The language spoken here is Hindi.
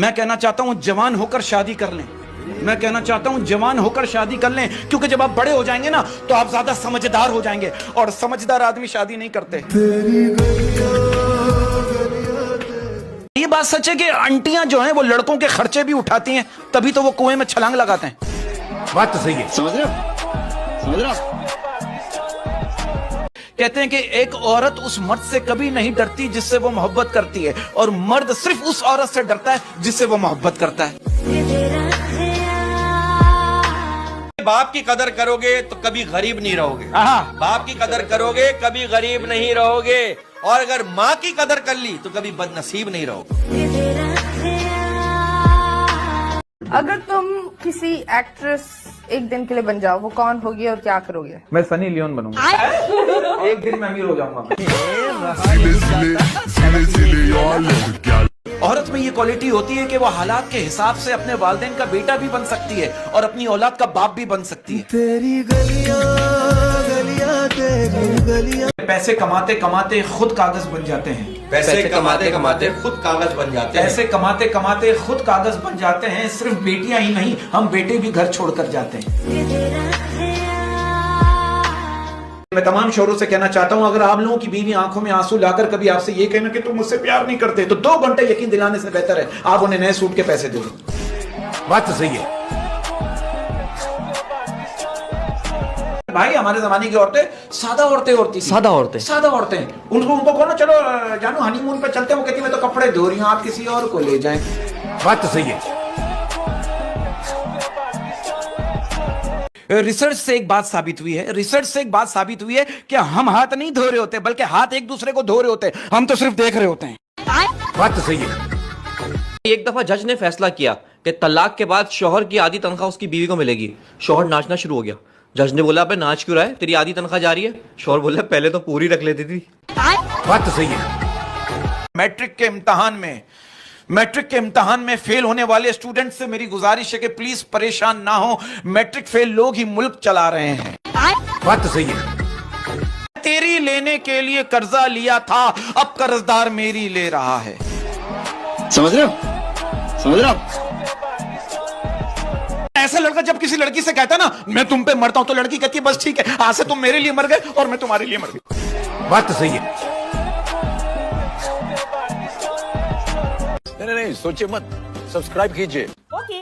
मैं कहना चाहता हूँ जवान होकर शादी कर लें। मैं कहना चाहता हूँ जवान होकर शादी कर लें, क्योंकि जब आप बड़े हो जाएंगे ना तो आप ज्यादा समझदार हो जाएंगे, और समझदार आदमी शादी नहीं करते। ये बात सच है कि आंटियां जो हैं वो लड़कों के खर्चे भी उठाती हैं, तभी तो वो कुएं में छलांग लगाते हैं। बात तो सही है। समझ रहे हो? समझ रहे हो? कहते हैं कि एक औरत उस मर्द से कभी नहीं डरती जिससे वो मोहब्बत करती है, और मर्द सिर्फ उस औरत से डरता है जिससे वो मोहब्बत करता है। बाप की कदर करोगे तो कभी गरीब नहीं रहोगे। बाप की कदर करोगे कभी गरीब नहीं रहोगे, और अगर माँ की कदर कर ली तो कभी बदनसीब नहीं रहोगे। अगर तुम किसी एक्ट्रेस एक दिन के लिए बन जाओ, वो कौन होगी और क्या करोगे? मैं सनी लियोन बनूंगा। एक दिन में अमीर हो जाऊंगा। औरत में ये क्वालिटी होती है कि वो हालात के हिसाब से अपने वालिदैन का बेटा भी बन सकती है और अपनी औलाद का बाप भी बन सकती है। तेरी गलियां गलियां तेरी गलियां। पैसे कमाते कमाते खुद कागज बन जाते हैं। पैसे कमाते कमाते खुद कागज बन जाते हैं। पैसे कमाते कमाते खुद कागज बन जाते हैं। सिर्फ बेटियां ही नहीं, हम बेटे भी घर छोड़कर जाते हैं। मैं तमाम शोरों से कहना चाहता हूं, अगर आप लोगों की बीवी आंखों में आंसू लाकर कभी आपसे ये कहना कि तुम मुझसे प्यार नहीं करते, तो 2 घंटे यकीन दिलाने से बेहतर है आप उन्हें नए सूट के पैसे दे दो। बात तो सही है। भाई हमारे जमाने की औरतें सादा औरतें होती थी। सादा औरतें उनको कहो ना, चलो जानू हनीमून पे चलते हैं, वो कहती मैं तो कपड़े धो रही हूं, आप किसी और को ले जाएं। बात तो सही है। रिसर्च से एक बात साबित हुई है कि हम हाथ नहीं धो रहे होते, बल्कि हाथ एक दूसरे को धो रहे होते, हम तो सिर्फ देख रहे होते हैं। बात तो सही है। एक दफा जज ने फैसला किया कि तलाक के बाद शौहर की आधी तनख्वाह उसकी बीवी को मिलेगी। शौहर नाचना शुरू हो गया। जज ने बोला, अबे नाच क्यों रहा है, तेरी आधी तनख्वाह जा रही है। शौहर बोला, पहले तो पूरी रख लेती थी। बात तो सही है। मैट्रिक के इम्तिहान में फेल होने वाले स्टूडेंट से मेरी गुजारिश है कि प्लीज परेशान ना हो, मैट्रिक फेल लोग ही मुल्क चला रहे हैं। बात तो सही है। तेरी लेने के लिए कर्जा लिया था, अब कर्जदार मेरी ले रहा है। समझ रहे हो? समझ रहे हो? ऐसा लड़का जब किसी लड़की से कहता ना मैं तुम पे मरता हूं, तो लड़की कहती है बस ठीक है, आज से तुम मेरे लिए मर गए और मैं तुम्हारे लिए मर गई। बात तो सही है। नहीं सोचिए मत, सब्सक्राइब कीजिए। ओके।